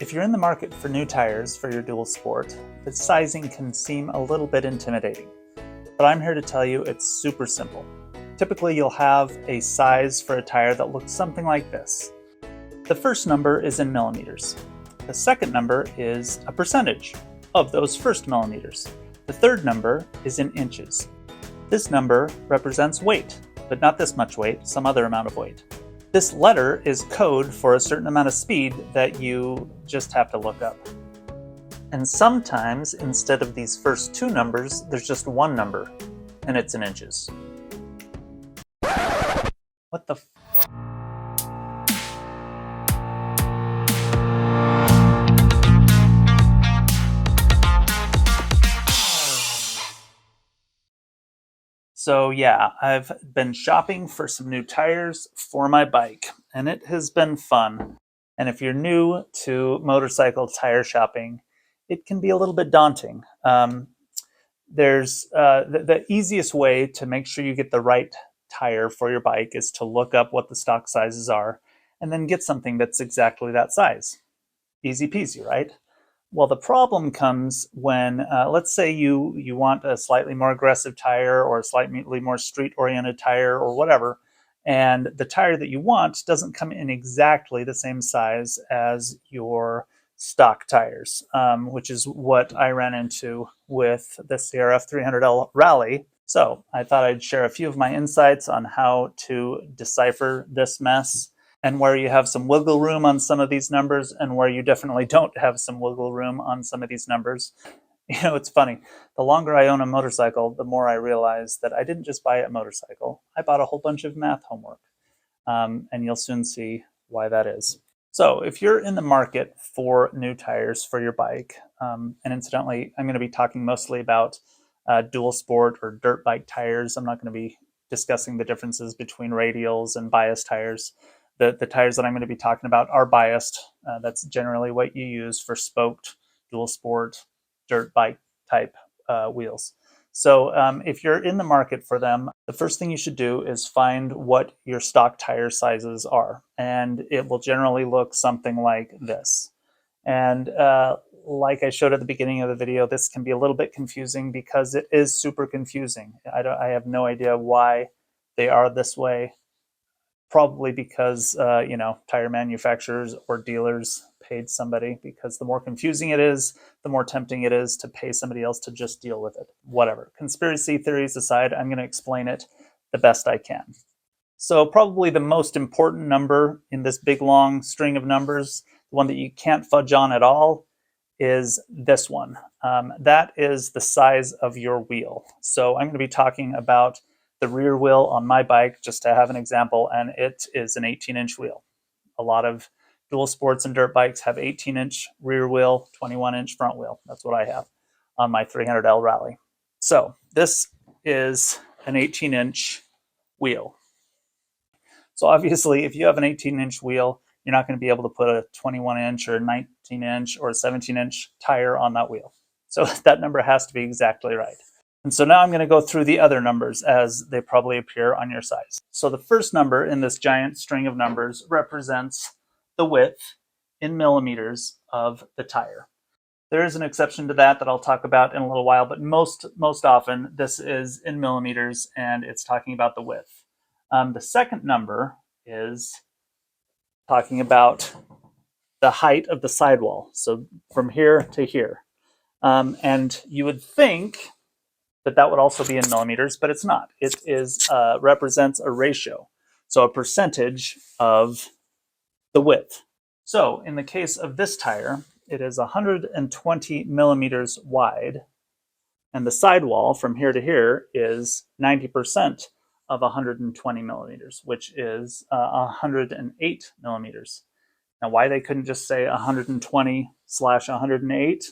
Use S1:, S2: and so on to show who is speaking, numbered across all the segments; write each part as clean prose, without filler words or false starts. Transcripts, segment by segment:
S1: If you're in the market for new tires for your dual sport, the sizing can seem a little bit intimidating, but I'm here to tell you it's super simple. Typically, you'll have a size for a tire that looks something like this. The first number is in millimeters. The second number is a percentage of those first millimeters. The third number is in inches. This number represents weight, but not this much weight, some other amount of weight. This letter is code for a certain amount of speed that you just have to look up. And sometimes, instead of these first two numbers, there's just one number, and it's in inches. What the f? So yeah, I've been shopping for some new tires for my bike, and it has been fun. And if you're new to motorcycle tire shopping, it can be a little bit daunting. The easiest way to make sure you get the right tire for your bike is to look up what the stock sizes are and then get something that's exactly that size. Easy peasy, right? Well, the problem comes when, let's say you want a slightly more aggressive tire or a slightly more street-oriented tire or whatever, and the tire that you want doesn't come in exactly the same size as your stock tires, which is what I ran into with the CRF 300L Rally. So I thought I'd share a few of my insights on how to decipher this mess, and where you have some wiggle room on some of these numbers and where you definitely don't have some wiggle room on some of these numbers. You know, it's funny. The longer I own a motorcycle, the more I realize that I didn't just buy a motorcycle. I bought a whole bunch of math homework. And you'll soon see why that is. So if you're in the market for new tires for your bike, and incidentally, I'm going to be talking mostly about dual sport or dirt bike tires. I'm not going to be discussing the differences between radials and bias tires. The tires that I'm going to be talking about are biased. That's generally what you use for spoked dual sport dirt bike type wheels. So if you're in the market for them, the first thing you should do is find what your stock tire sizes are. And it will generally look something like this. And like I showed at the beginning of the video, this can be a little bit confusing because it is super confusing. I have no idea why they are this way. Probably because, tire manufacturers or dealers paid somebody, because the more confusing it is, the more tempting it is to pay somebody else to just deal with it. Whatever. Conspiracy theories aside, I'm going to explain it the best I can. So probably the most important number in this big long string of numbers, the one that you can't fudge on at all, is this one. That is the size of your wheel. So I'm going to be talking about the rear wheel on my bike, just to have an example, and it is an 18-inch wheel. A lot of dual sports and dirt bikes have 18-inch rear wheel, 21-inch front wheel. That's what I have on my 300L Rally. So this is an 18-inch wheel. So obviously, if you have an 18-inch wheel, you're not going to be able to put a 21-inch or a 19-inch or a 17-inch tire on that wheel. So that number has to be exactly right. And so now I'm going to go through the other numbers as they probably appear on your size. So the first number in this giant string of numbers represents the width in millimeters of the tire. There is an exception to that I'll talk about in a little while, but most often this is in millimeters and it's talking about the width. The second number is talking about the height of the sidewall, so from here to here. And you would think that would also be in millimeters, but it's not. It is represents a ratio, so a percentage of the width. So in the case of this tire, it is 120 millimeters wide, and the sidewall from here to here is 90% of 120 millimeters, which is 108 millimeters. Now, why they couldn't just say 120/108,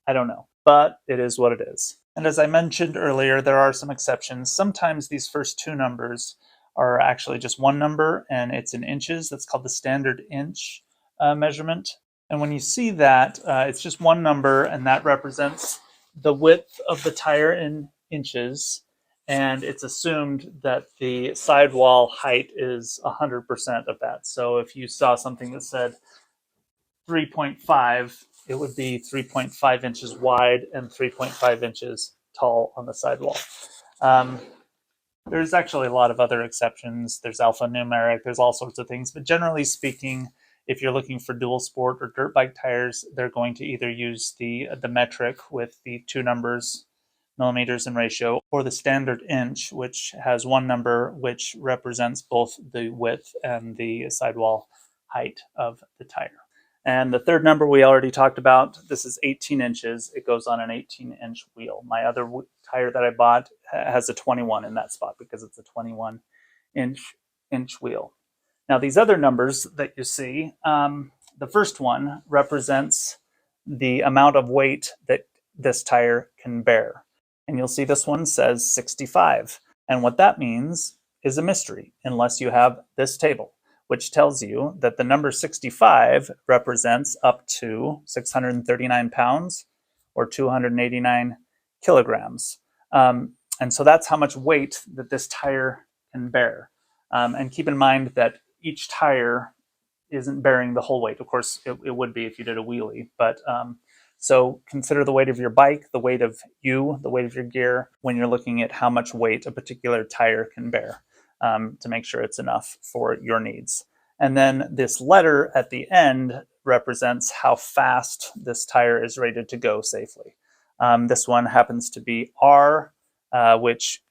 S1: I don't know, but it is what it is. And as I mentioned earlier, there are some exceptions. Sometimes these first two numbers are actually just one number, and it's in inches. That's called the standard inch measurement. And when you see that, it's just one number, and that represents the width of the tire in inches. And it's assumed that the sidewall height is 100% of that. So if you saw something that said 3.5, it would be 3.5 inches wide and 3.5 inches tall on the sidewall. There's actually a lot of other exceptions. There's alphanumeric, there's all sorts of things. But generally speaking, if you're looking for dual sport or dirt bike tires, they're going to either use the metric with the two numbers, millimeters in ratio, or the standard inch, which has one number which represents both the width and the sidewall height of the tire. And the third number we already talked about, this is 18 inches. It goes on an 18-inch wheel. My other tire that I bought has a 21 in that spot because it's a 21-inch wheel. Now, these other numbers that you see, the first one represents the amount of weight that this tire can bear. And you'll see this one says 65. And what that means is a mystery, unless you have this table, which tells you that the number 65 represents up to 639 pounds or 289 kilograms. And so that's how much weight that this tire can bear. And keep in mind that each tire isn't bearing the whole weight. Of course, it would be if you did a wheelie, but so consider the weight of your bike, the weight of you, the weight of your gear when you're looking at how much weight a particular tire can bear. To make sure it's enough for your needs. And then this letter at the end represents how fast this tire is rated to go safely. This one happens to be R, which,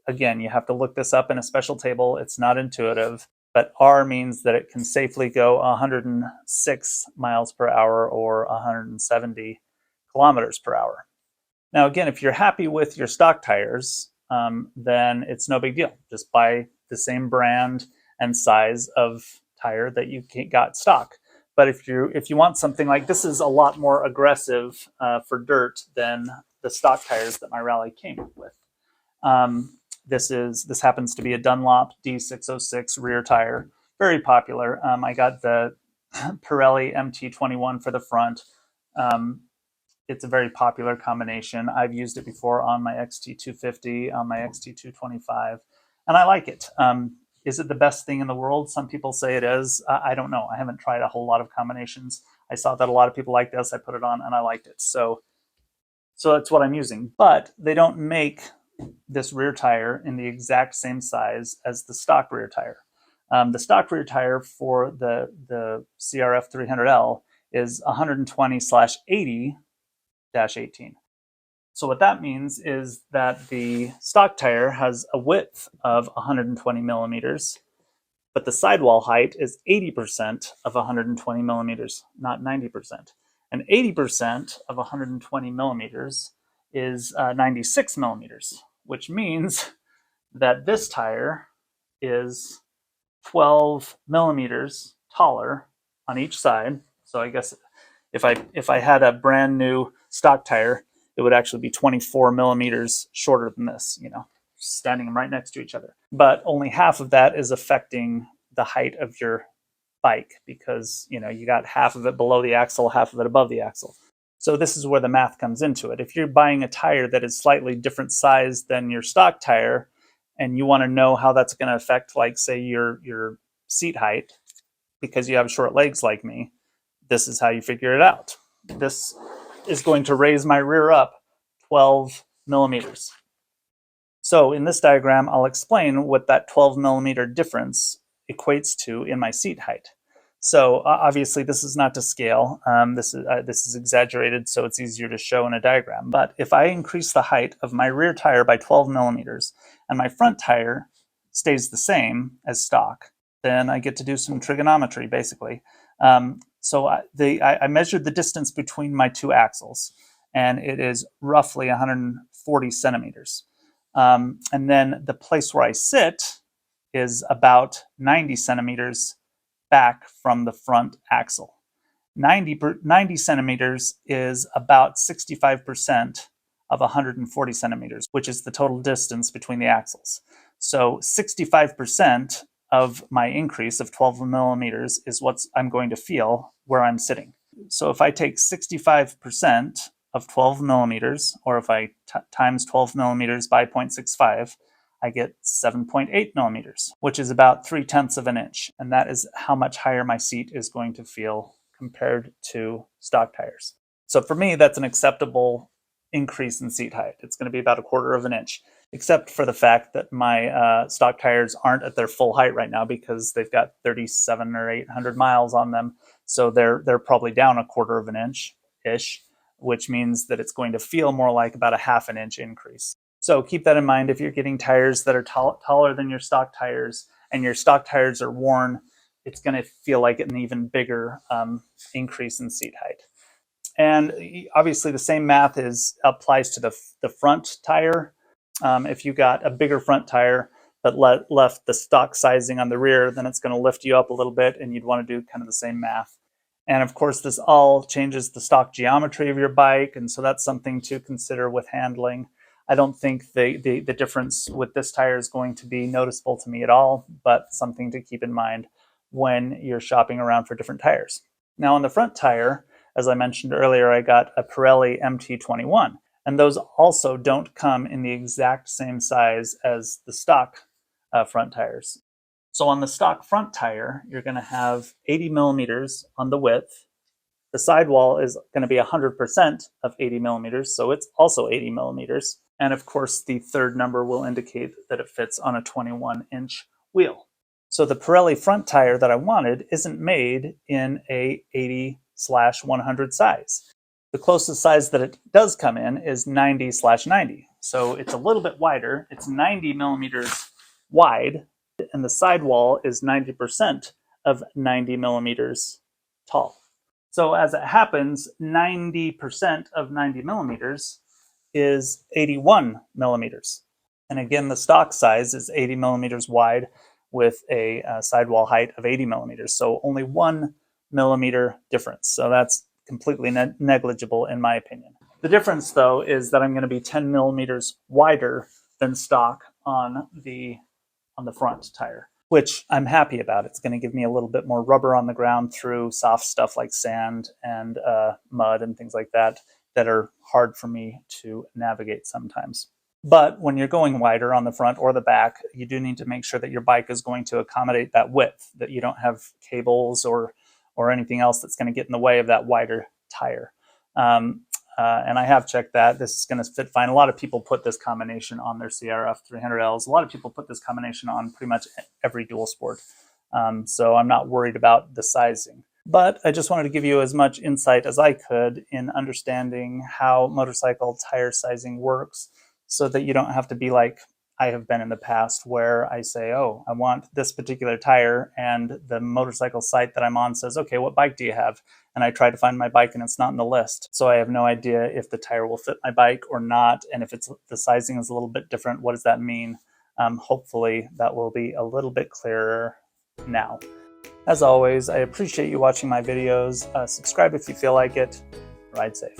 S1: again, you have to look this up in a special table. It's not intuitive, but R means that it can safely go 106 miles per hour or 170 kilometers per hour. Now, again, if you're happy with your stock tires, then it's no big deal. Just buy the same brand and size of tire that you got stock. But if you want something like this, is a lot more aggressive for dirt than the stock tires that my Rally came with. This happens to be a Dunlop D606 rear tire, very popular. I got the Pirelli MT21 for the front. It's a very popular combination. I've used it before on my XT250, on my XT225, and I like it. Is it the best thing in the world? Some people say it is. I don't know. I haven't tried a whole lot of combinations. I saw that a lot of people like this. I put it on and I liked it. So that's what I'm using. But they don't make this rear tire in the exact same size as the stock rear tire. The stock rear tire for the CRF 300L is 120/80-18. So what that means is that the stock tire has a width of 120 millimeters, but the sidewall height is 80% of 120 millimeters, not 90%. And 80% of 120 millimeters is 96 millimeters, which means that this tire is 12 millimeters taller on each side. So I guess if I had a brand new stock tire, it would actually be 24 millimeters shorter than this, standing them right next to each other. But only half of that is affecting the height of your bike because, you got half of it below the axle, half of it above the axle. So this is where the math comes into it. If you're buying a tire that is slightly different size than your stock tire, and you want to know how that's going to affect, like, say, your seat height, because you have short legs like me, this is how you figure it out. This is going to raise my rear up 12 millimeters. So in this diagram, I'll explain what that 12 millimeter difference equates to in my seat height. So obviously this is not to scale. This is exaggerated, so it's easier to show in a diagram. But if I increase the height of my rear tire by 12 millimeters and my front tire stays the same as stock, then I get to do some trigonometry, basically. So I measured the distance between my two axles, and it is roughly 140 centimeters. And then the place where I sit is about 90 centimeters back from the front axle. 90 centimeters is about 65% of 140 centimeters, which is the total distance between the axles. So 65% of my increase of 12 millimeters is what I'm going to feel where I'm sitting. So if I take 65% of 12 millimeters, or if I times 12 millimeters by 0.65, I get 7.8 millimeters, which is about 3/10 of an inch. And that is how much higher my seat is going to feel compared to stock tires. So for me, that's an acceptable increase in seat height. It's going to be about 1/4 of an inch, except for the fact that my stock tires aren't at their full height right now because they've got 37 or 800 miles on them. So they're probably down 1/4 of an inch-ish, which means that it's going to feel more like about a 1/2 an inch increase. So keep that in mind if you're getting tires that are taller than your stock tires and your stock tires are worn, it's going to feel like an even bigger increase in seat height. And obviously the same math applies to the front tire. If you got a bigger front tire but left the stock sizing on the rear, then it's going to lift you up a little bit and you'd want to do kind of the same math. And of course, this all changes the stock geometry of your bike, and so that's something to consider with handling. I don't think the difference with this tire is going to be noticeable to me at all, but something to keep in mind when you're shopping around for different tires. Now on the front tire, as I mentioned earlier, I got a Pirelli MT21, and those also don't come in the exact same size as the stock front tires. So on the stock front tire, you're going to have 80 millimeters on the width. The sidewall is going to be 100% of 80 millimeters, so it's also 80 millimeters. And of course, the third number will indicate that it fits on a 21-inch wheel. So the Pirelli front tire that I wanted isn't made in a 80/100 size. The closest size that it does come in is 90/90. So it's a little bit wider. It's 90 millimeters wide, and the sidewall is 90% of 90 millimeters tall. So as it happens, 90% of 90 millimeters is 81 millimeters. And again, the stock size is 80 millimeters wide with a sidewall height of 80 millimeters. So only 1 millimeter difference. So that's completely negligible in my opinion. The difference though is that I'm going to be 10 millimeters wider than stock on the front tire, which I'm happy about. It's going to give me a little bit more rubber on the ground through soft stuff like sand and mud and things like that are hard for me to navigate sometimes. But when you're going wider on the front or the back, you do need to make sure that your bike is going to accommodate that width, that you don't have cables or anything else that's going to get in the way of that wider tire. And I have checked that. This is going to fit fine. A lot of people put this combination on their CRF 300Ls. A lot of people put this combination on pretty much every dual sport. So I'm not worried about the sizing. But I just wanted to give you as much insight as I could in understanding how motorcycle tire sizing works so that you don't have to be like I have been in the past where I say, oh, I want this particular tire, and the motorcycle site that I'm on says, okay, what bike do you have? And I try to find my bike and it's not in the list. So I have no idea if the tire will fit my bike or not. And if the sizing is a little bit different, what does that mean? Hopefully that will be a little bit clearer now. As always, I appreciate you watching my videos. Subscribe if you feel like it. Ride safe.